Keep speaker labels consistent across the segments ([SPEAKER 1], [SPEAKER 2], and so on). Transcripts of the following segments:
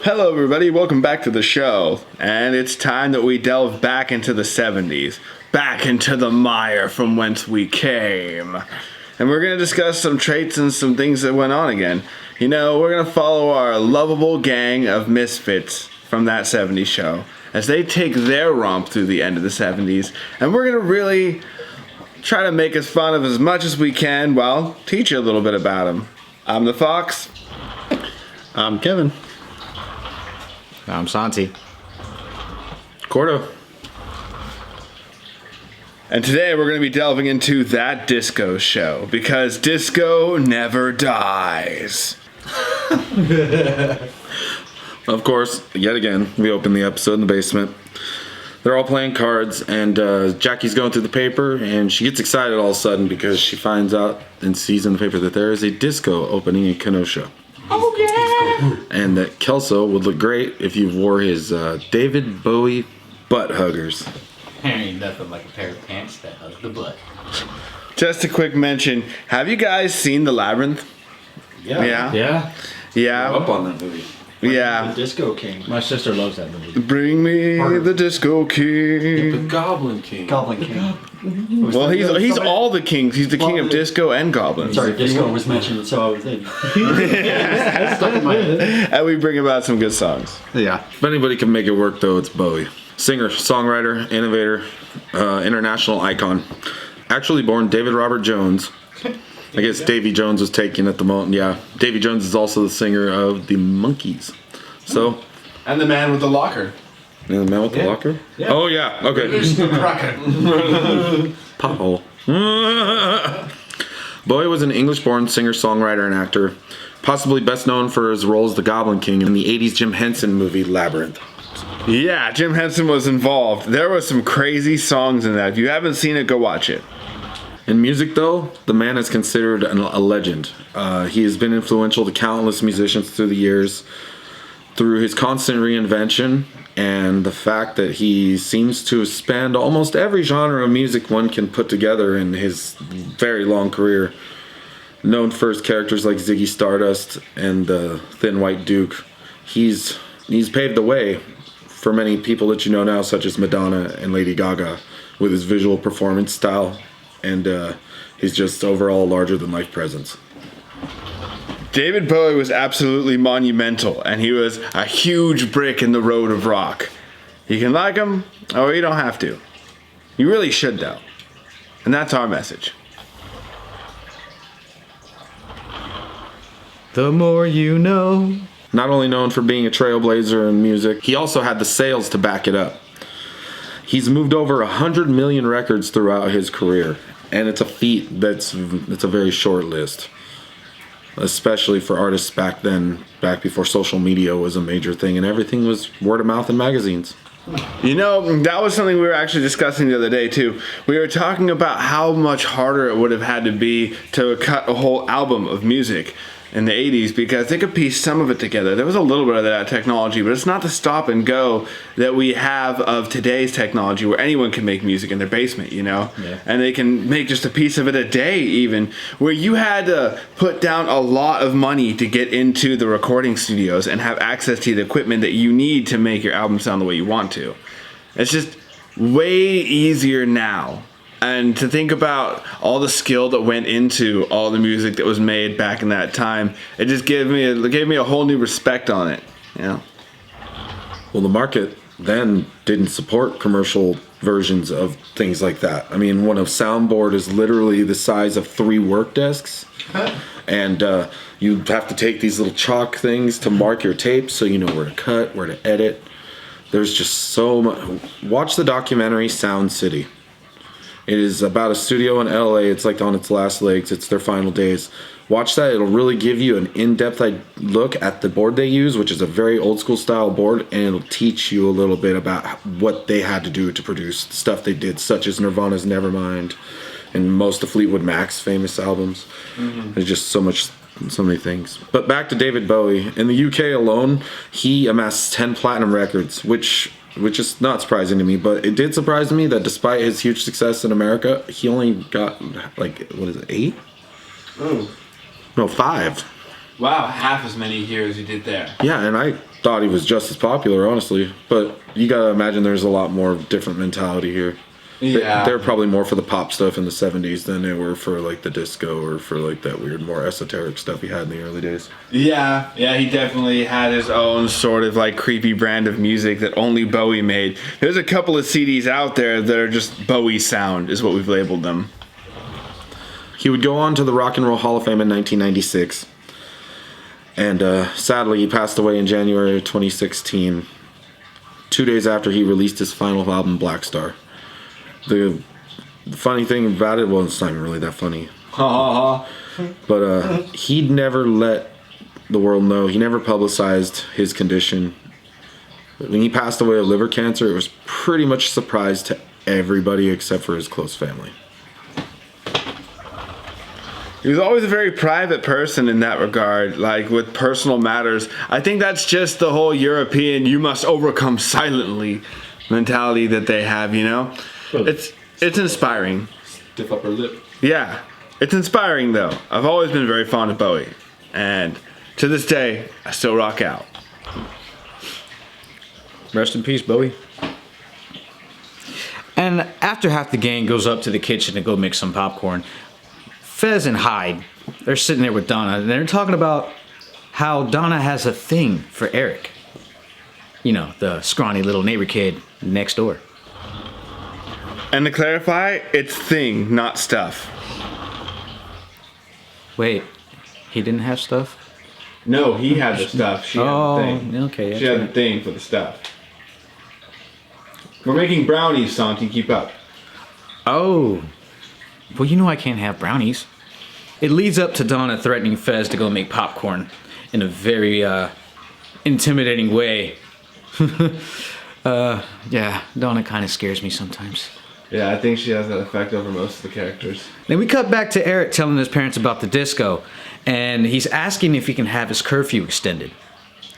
[SPEAKER 1] Hello everybody, welcome back to the show. And it's time that we delve back into the 70s. Back into the mire from whence we came. And we're going to discuss some traits and some things that went on again. You know, we're going to follow our lovable gang of misfits from that 70s show as they take their romp through the end of the 70s. And we're going to really try to make as fun of as much as we can while teach you a little bit about them. I'm the Fox.
[SPEAKER 2] I'm Kevin.
[SPEAKER 3] I'm Santi.
[SPEAKER 2] Cordo.
[SPEAKER 1] And today we're going to be delving into that disco show because disco never dies.
[SPEAKER 2] Of course, yet again, we open the episode in the basement. They're all playing cards, and Jackie's going through the paper, and she gets excited all of a sudden because she finds out and sees in the paper that there is a disco opening in Kenosha.
[SPEAKER 1] Oh yeah!
[SPEAKER 2] And that Kelso would look great if you wore his David Bowie butt huggers.
[SPEAKER 3] There ain't nothing like a pair of pants that hug the butt.
[SPEAKER 1] Just a quick mention. Have you guys seen The Labyrinth? Yeah.
[SPEAKER 3] Yeah.
[SPEAKER 2] Up on that movie.
[SPEAKER 1] Yeah.
[SPEAKER 4] The Disco King.
[SPEAKER 3] My sister loves that movie.
[SPEAKER 1] Bring me the Disco King.
[SPEAKER 2] The Goblin King.
[SPEAKER 4] Goblin King.
[SPEAKER 1] Well, he's all the kings. He's the king of disco and goblins.
[SPEAKER 4] Sorry, disco was mentioned, so I was in. That's stuck in my head.
[SPEAKER 1] And we bring about some good songs.
[SPEAKER 2] Yeah. If anybody can make it work, though, it's Bowie. Singer, songwriter, innovator, international icon. Actually born David Robert Jones. I guess Davy Jones was taken at the moment. Yeah, Davy Jones is also the singer of the Monkees. So,
[SPEAKER 1] And the man with the locker.
[SPEAKER 2] and the man with the locker.
[SPEAKER 1] Yeah.
[SPEAKER 2] Oh yeah, okay. Pothole. Bowie was an English-born singer, songwriter, and actor, possibly best known for his role as the Goblin King in the '80s Jim Henson movie Labyrinth.
[SPEAKER 1] Yeah, Jim Henson was involved. There were some crazy songs in that. If you haven't seen it, go watch it.
[SPEAKER 2] In music, though, the man is considered a legend. He has been influential to countless musicians through the years, through his constant reinvention and the fact that he seems to spend almost every genre of music one can put together in his very long career. Known for his characters like Ziggy Stardust and the Thin White Duke, he's paved the way for many people that you know now, such as Madonna and Lady Gaga, with his visual performance style and his just overall larger-than-life presence.
[SPEAKER 1] David Bowie was absolutely monumental, and he was a huge brick in the road of rock. You can like him, or you don't have to. You really should, though. And that's our message.
[SPEAKER 3] The more you know.
[SPEAKER 2] Not only known for being a trailblazer in music, he also had the sales to back it up. He's moved over 100 million records throughout his career, and it's a feat it's a very short list. Especially for artists back then, back before social media was a major thing and everything was word of mouth in magazines.
[SPEAKER 1] You know, that was something we were actually discussing the other day, too. We were talking about how much harder it would have had to be to cut a whole album of music in the 80s because they could piece some of it together. There was a little bit of that technology, but it's not the stop and go that we have of today's technology where anyone can make music in their basement, you know?
[SPEAKER 3] Yeah.
[SPEAKER 1] And they can make just a piece of it a day even, where you had to put down a lot of money to get into the recording studios and have access to the equipment that you need to make your album sound the way you want to. It's just way easier now. And to think about all the skill that went into all the music that was made back in that time, it just gave me a whole new respect on it. You know?
[SPEAKER 2] Well, the market then didn't support commercial versions of things like that. I mean, when a soundboard is literally the size of 3 work desks, and you have to take these little chalk things to mark your tapes so you know where to cut, where to edit. There's just so much. Watch the documentary Sound City. It is about a studio in LA. It's like on its last legs. It's their final days. Watch that. It'll really give you an in-depth look at the board they use, which is a very old school style board, and it'll teach you a little bit about what they had to do to produce the stuff they did, such as Nirvana's Nevermind and most of Fleetwood Mac's famous albums. Mm-hmm. There's just so many things. But back to David Bowie. In the UK alone, he amassed 10 platinum records, which is not surprising to me, but it did surprise me that despite his huge success in America, he only got, 8?
[SPEAKER 1] Oh.
[SPEAKER 2] No, 5.
[SPEAKER 1] Wow, half as many here as you did there.
[SPEAKER 2] Yeah, and I thought he was just as popular, honestly. But you gotta imagine there's a lot more different mentality here.
[SPEAKER 1] Yeah.
[SPEAKER 2] They're probably more for the pop stuff in the 70s than they were for like the disco or for like that weird, more esoteric stuff he had in the early days.
[SPEAKER 1] Yeah, he definitely had his own sort of like creepy brand of music that only Bowie made. There's a couple of CDs out there that are just Bowie sound, is what we've labeled them.
[SPEAKER 2] He would go on to the Rock and Roll Hall of Fame in 1996. And sadly, he passed away in January of 2016, 2 days after he released his final album, Black Star. The funny thing about it, well, it's not even really that funny. But he'd never let the world know. He never publicized his condition. When he passed away of liver cancer, it was pretty much a surprise to everybody except for his close family.
[SPEAKER 1] He was always a very private person in that regard, like with personal matters. I think that's just the whole European "you must overcome silently" mentality that they have, you know? It's inspiring.
[SPEAKER 4] Stiff upper lip.
[SPEAKER 1] Yeah, it's inspiring though. I've always been very fond of Bowie, and to this day, I still rock out.
[SPEAKER 3] Rest in peace, Bowie. And after half the gang goes up to the kitchen to go make some popcorn, Fez and Hyde, they're sitting there with Donna, and they're talking about how Donna has a thing for Eric. You know, the scrawny little neighbor kid next door.
[SPEAKER 1] And to clarify, it's thing, not stuff.
[SPEAKER 3] Wait, he didn't have stuff?
[SPEAKER 1] No, he had the stuff. She had the thing.
[SPEAKER 3] Okay.
[SPEAKER 1] She had the thing for the stuff. We're making brownies, Santi. Keep up.
[SPEAKER 3] Oh. Well, you know I can't have brownies. It leads up to Donna threatening Fez to go make popcorn in a very intimidating way. Yeah, Donna kind of scares me sometimes.
[SPEAKER 1] Yeah, I think she has that effect over most of the characters.
[SPEAKER 3] Then we cut back to Eric telling his parents about the disco, and he's asking if he can have his curfew extended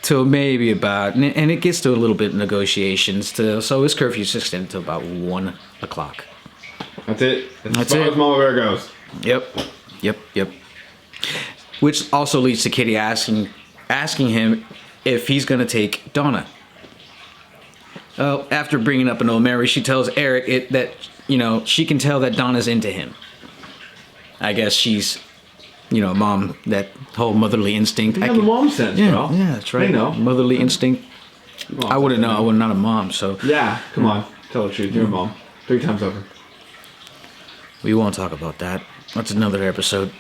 [SPEAKER 3] till maybe about, and it gets to a little bit of negotiations, so his curfew is extended to about 1 o'clock.
[SPEAKER 1] That's it.
[SPEAKER 3] That's
[SPEAKER 1] as far
[SPEAKER 3] it.
[SPEAKER 1] as Mama Bear goes.
[SPEAKER 3] Yep. Which also leads to Kitty asking him if he's gonna take Donna. After bringing up an old memory, she tells Eric that she can tell that Donna's into him. I guess she's, mom, that whole motherly instinct.
[SPEAKER 1] They have the mom sense, bro.
[SPEAKER 3] Yeah, that's right.
[SPEAKER 1] They know.
[SPEAKER 3] Motherly instinct. I wouldn't know. I was not a mom, so
[SPEAKER 1] Yeah, come on. Tell the truth. You're a mom. 3 times over.
[SPEAKER 3] we won't talk about that. That's another episode.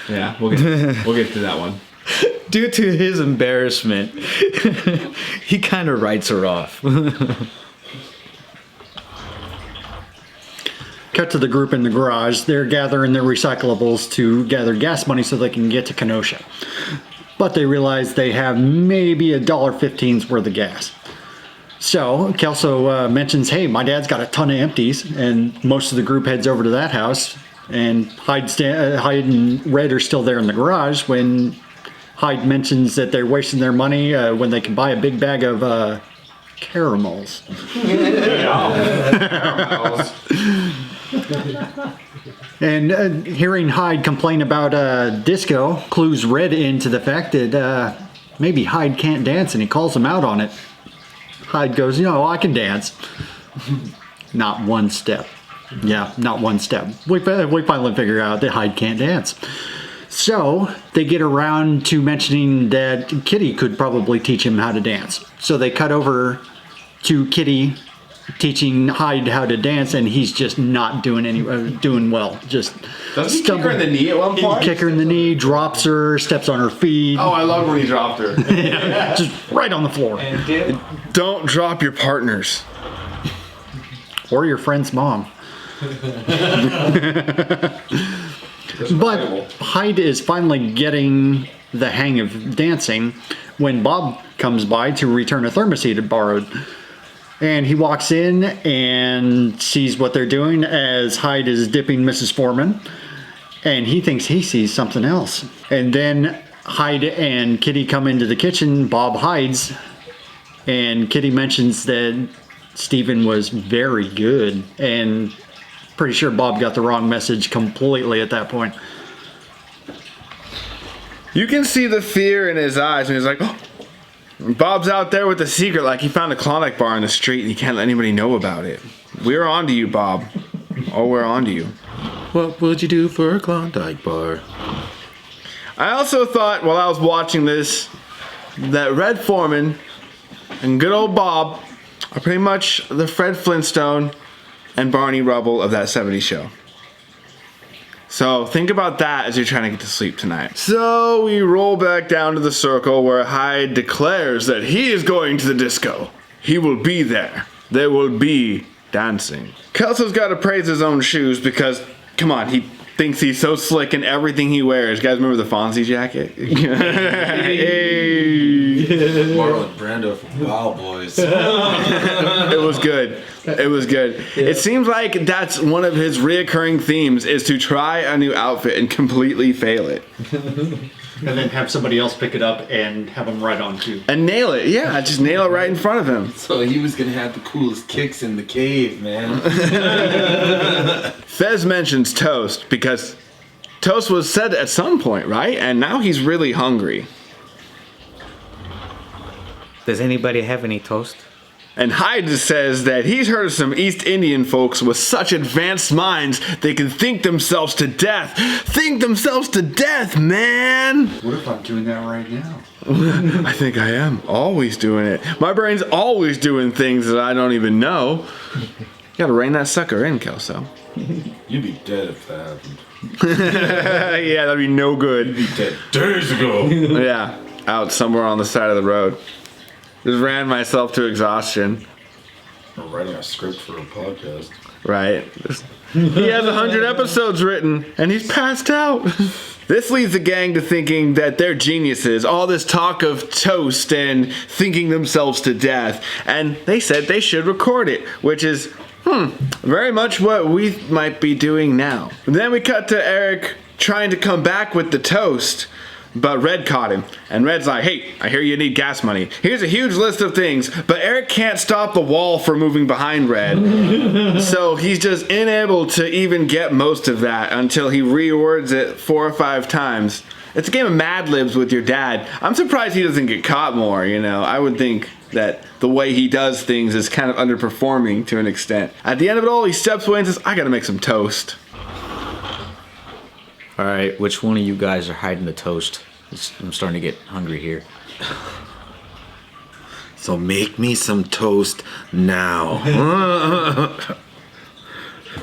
[SPEAKER 1] Yeah, we'll get to that one.
[SPEAKER 3] Due to his embarrassment, he kind of writes her off.
[SPEAKER 5] Cut to the group in the garage. They're gathering their recyclables to gather gas money so they can get to Kenosha. But they realize they have maybe $1.15's worth of gas. So Kelso mentions, hey, my dad's got a ton of empties, and most of the group heads over to that house. And Hyde and Red are still there in the garage when Hyde mentions that they're wasting their money when they can buy a big bag of caramels. And hearing Hyde complain about disco clues Red into the fact that maybe Hyde can't dance, and he calls him out on it. Hyde goes, I can dance. Not one step. Yeah, not one step. We finally figure out that Hyde can't dance. So they get around to mentioning that Kitty could probably teach him how to dance. So they cut over to Kitty teaching Hyde how to dance, and he's just not doing well. Just
[SPEAKER 1] Doesn't he kick her in the knee at one point?
[SPEAKER 5] Kick her in the knee, drops her, steps on her feet.
[SPEAKER 1] Oh, I love when he dropped her.
[SPEAKER 5] Just right on the floor.
[SPEAKER 1] Don't drop your partners.
[SPEAKER 5] Or your friend's mom. But Hyde is finally getting the hang of dancing when Bob comes by to return a thermos he had borrowed. And he walks in and sees what they're doing as Hyde is dipping Mrs. Foreman. And he thinks he sees something else. And then Hyde and Kitty come into the kitchen. Bob hides. And Kitty mentions that Stephen was very good. And pretty sure Bob got the wrong message completely at that point.
[SPEAKER 1] You can see the fear in his eyes when he's like, oh. Bob's out there with the secret like he found a Klondike bar in the street and he can't let anybody know about it. We're on to you, Bob. Oh, we're on to you.
[SPEAKER 2] What would you do for a Klondike bar?
[SPEAKER 1] I also thought while I was watching this that Red Foreman and good old Bob are pretty much the Fred Flintstone and Barney Rubble of that 70s show. So think about that as you're trying to get to sleep tonight. So we roll back down to the circle where Hyde declares that he is going to the disco. He will be there. There will be dancing. Kelso's got to praise his own shoes because, come on, he thinks he's so slick in everything he wears. You guys remember the Fonzie jacket? Hey.
[SPEAKER 2] Marlon Brando from Wild Boys.
[SPEAKER 1] It was good. It was good.
[SPEAKER 4] Yeah.
[SPEAKER 1] It seems like that's one of his reoccurring themes is to try a new outfit and completely fail it.
[SPEAKER 5] And then have somebody else pick it up and have them right on cue.
[SPEAKER 1] And nail it. Yeah, just nail it right in front of him.
[SPEAKER 6] So he was gonna have the coolest kicks in the cave, man.
[SPEAKER 1] Fez mentions toast because toast was said at some point, right? And now he's really hungry.
[SPEAKER 3] Does anybody have any toast?
[SPEAKER 1] And Hyde says that he's heard of some East Indian folks with such advanced minds they can think themselves to death. Think themselves to death, man!
[SPEAKER 5] What if I'm doing that right now?
[SPEAKER 1] I think I am always doing it. My brain's always doing things that I don't even know. You gotta rein that sucker in, Kelso.
[SPEAKER 2] You'd be dead if that happened.
[SPEAKER 1] Yeah, that'd be no good.
[SPEAKER 2] You'd be dead days ago.
[SPEAKER 1] Yeah, out somewhere on the side of the road. Just ran myself to exhaustion.
[SPEAKER 2] I'm writing a script for a podcast.
[SPEAKER 1] Right. He has 100 episodes written, and he's passed out. This leads the gang to thinking that they're geniuses. All this talk of toast and thinking themselves to death. And they said they should record it, which is, very much what we might be doing now. And then we cut to Eric trying to come back with the toast. But Red caught him, and Red's like, hey, I hear you need gas money. Here's a huge list of things, but Eric can't stop the wall from moving behind Red. So he's just unable to even get most of that until he rewords it 4 or 5 times. It's a game of Mad Libs with your dad. I'm surprised he doesn't get caught more, you know. I would think that the way he does things is kind of underperforming to an extent. At the end of it all, he steps away and says, I gotta make some toast.
[SPEAKER 3] All right, which one of you guys are hiding the toast? I'm starting to get hungry here.
[SPEAKER 2] So make me some toast now.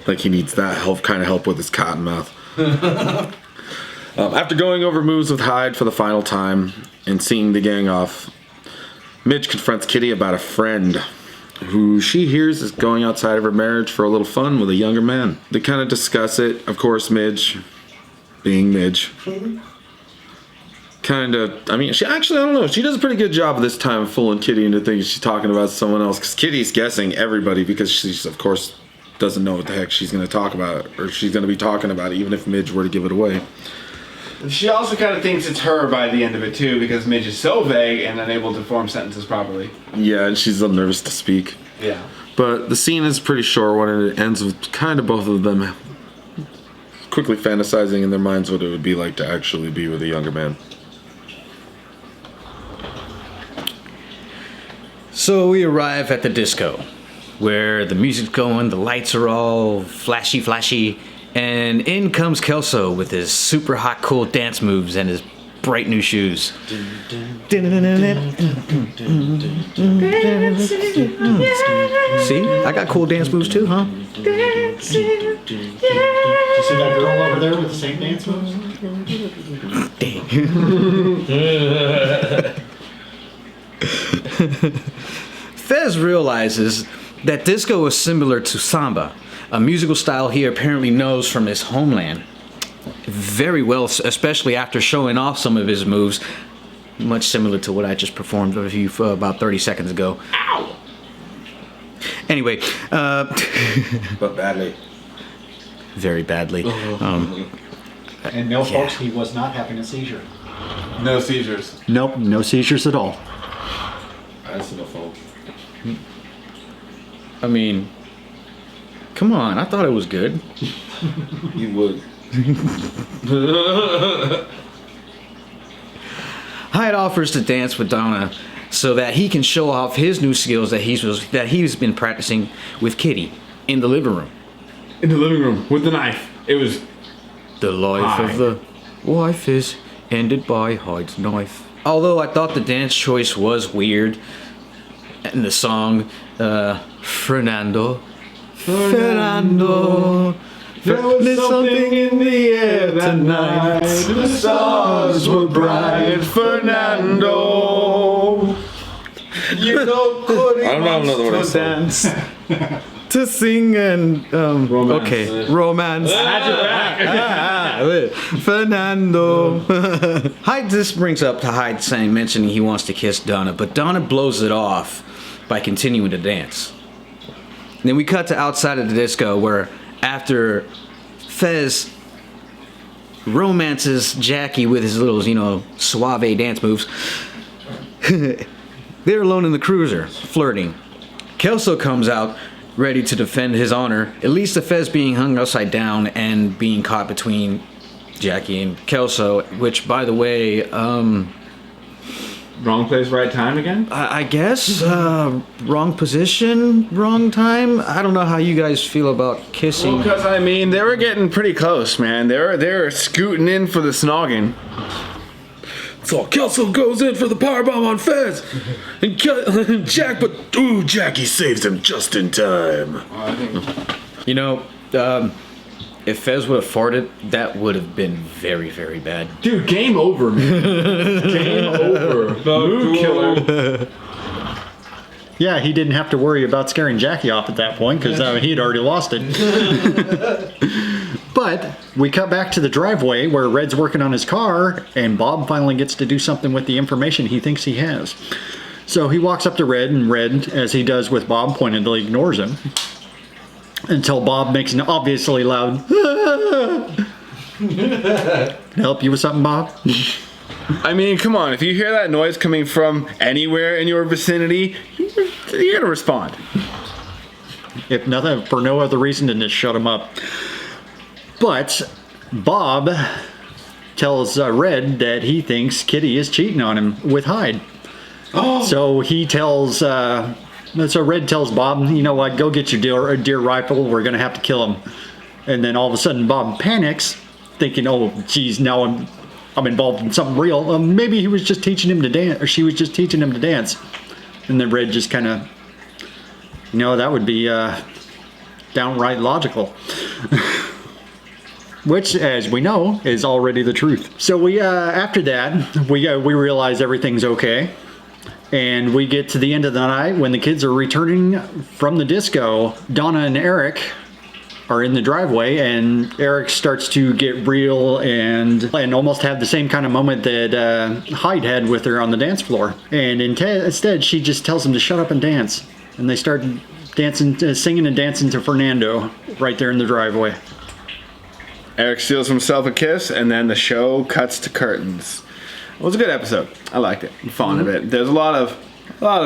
[SPEAKER 2] Like he needs that kind of help with his cotton mouth. After going over moves with Hyde for the final time and seeing the gang off, Midge confronts Kitty about a friend who she hears is going outside of her marriage for a little fun with a younger man. They kind of discuss it. Of course, Midge, being Midge, I don't know. She does a pretty good job this time of fooling Kitty into thinking she's talking about someone else. Because Kitty's guessing everybody because she's, of course, doesn't know what the heck she's going to talk about. Or she's going to be talking about it, even if Midge were to give it away.
[SPEAKER 1] She also kind of thinks it's her by the end of it, too, because Midge is so vague and unable to form sentences properly.
[SPEAKER 2] Yeah, and she's a little nervous to speak.
[SPEAKER 1] Yeah.
[SPEAKER 2] But the scene is pretty short when it ends with kind of both of them quickly fantasizing in their minds what it would be like to actually be with a younger man.
[SPEAKER 3] So we arrive at the disco, where the music's going, the lights are all flashy, and in comes Kelso with his super hot, cool dance moves and his bright new shoes. See, I got cool dance moves too, huh?
[SPEAKER 5] You see that girl over there with the same dance moves?
[SPEAKER 3] Fez realizes that disco is similar to samba, a musical style he apparently knows from his homeland very well, especially after showing off some of his moves, much similar to what I just performed with you for about 30 seconds ago. Ow! Anyway,
[SPEAKER 2] But badly.
[SPEAKER 3] very badly.
[SPEAKER 5] And no, folks, he was not having a seizure.
[SPEAKER 1] No seizures.
[SPEAKER 5] Nope, no seizures at all.
[SPEAKER 2] That's enough, folks.
[SPEAKER 3] I mean, come on, I thought it was good.
[SPEAKER 2] You would.
[SPEAKER 3] Hyde offers to dance with Donna, so that he can show off his new skills that he's been practicing with Kitty in the living room.
[SPEAKER 1] In the living room with the knife. It was
[SPEAKER 3] The life
[SPEAKER 1] Hyde.
[SPEAKER 3] of the wife is ended by Hyde's knife. Although I thought the dance choice was weird, and the song, Fernando.
[SPEAKER 1] There was something in the air that night. The stars were bright. Fernando. You know,
[SPEAKER 2] I don't know another one I said.
[SPEAKER 3] Dance. To sing and
[SPEAKER 1] Romance.
[SPEAKER 3] okay, romance. Fernando. Hyde. This brings up to Hyde mentioning he wants to kiss Donna, but Donna blows it off by continuing to dance. And then we cut to outside of the disco, where after Fez romances Jackie with his little, suave dance moves, they're alone in the cruiser, flirting. Kelso comes out, ready to defend his honor. It leads to Fez being hung upside down and being caught between Jackie and Kelso, which, by the way,
[SPEAKER 1] Wrong place, right time again?
[SPEAKER 3] I guess wrong position, wrong time. I don't know how you guys feel about kissing.
[SPEAKER 1] Because, they were getting pretty close, man. They were scooting in for the snogging.
[SPEAKER 2] So Kelso goes in for the powerbomb on Fez, and Jackie saves him just in time.
[SPEAKER 3] If Fez would have farted, that would have been very, very bad.
[SPEAKER 1] Dude, game over, man. Game over. Mood killer.
[SPEAKER 5] Yeah, he didn't have to worry about scaring Jackie off at that point because he'd already lost it. But we cut back to the driveway where Red's working on his car, and Bob finally gets to do something with the information he thinks he has. So he walks up to Red, and Red, as he does with Bob, pointedly ignores him. Until Bob makes an obviously loud help you with something, Bob?
[SPEAKER 1] Come on. If you hear that noise coming from anywhere in your vicinity, you're gonna respond.
[SPEAKER 5] If nothing, for no other reason than to shut him up. But Bob tells Red that he thinks Kitty is cheating on him with Hyde. So he tells... So Red tells Bob, you know what, go get your deer rifle, we're going to have to kill him. And then all of a sudden Bob panics, thinking, oh, geez, now I'm involved in something real. Maybe he was just teaching him to dance, or she was just teaching him to dance. And then Red just kind of, that would be downright logical. Which, as we know, is already the truth. So we, after that, we realize everything's okay. And we get to the end of the night when the kids are returning from the disco. Donna and Eric are in the driveway, and Eric starts to get real and almost have the same kind of moment that Hyde had with her on the dance floor. And instead, she just tells him to shut up and dance. And they start dancing, singing and dancing to Fernando right there in the driveway.
[SPEAKER 1] Eric steals himself a kiss, and then the show cuts to curtains. It was a good episode. I liked it. I'm fond of it. There's a lot of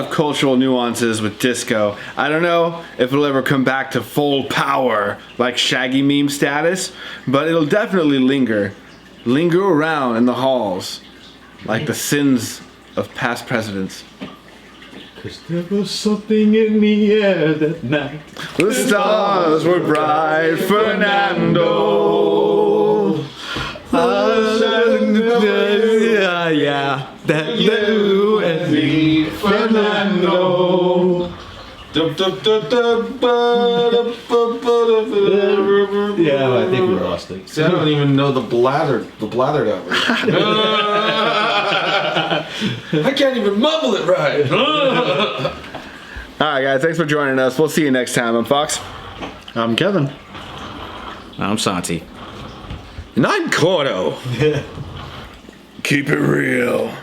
[SPEAKER 1] cultural nuances with disco. I don't know if it'll ever come back to full power like Shaggy meme status, but it'll definitely linger around in the halls like the sins of past presidents.
[SPEAKER 4] 'Cause there was something in the air that night.
[SPEAKER 1] The stars were bright, Fernando.
[SPEAKER 3] Yeah, that you and me,
[SPEAKER 1] Fernando.
[SPEAKER 4] Yeah, I think we lost it.
[SPEAKER 6] See, I don't even know the blather that one. I can't even mumble it right.
[SPEAKER 1] All right, guys, thanks for joining us. We'll see you next time. I'm Fox.
[SPEAKER 5] I'm Kevin.
[SPEAKER 3] I'm Santi.
[SPEAKER 2] And I'm Cordo.
[SPEAKER 1] Keep it real.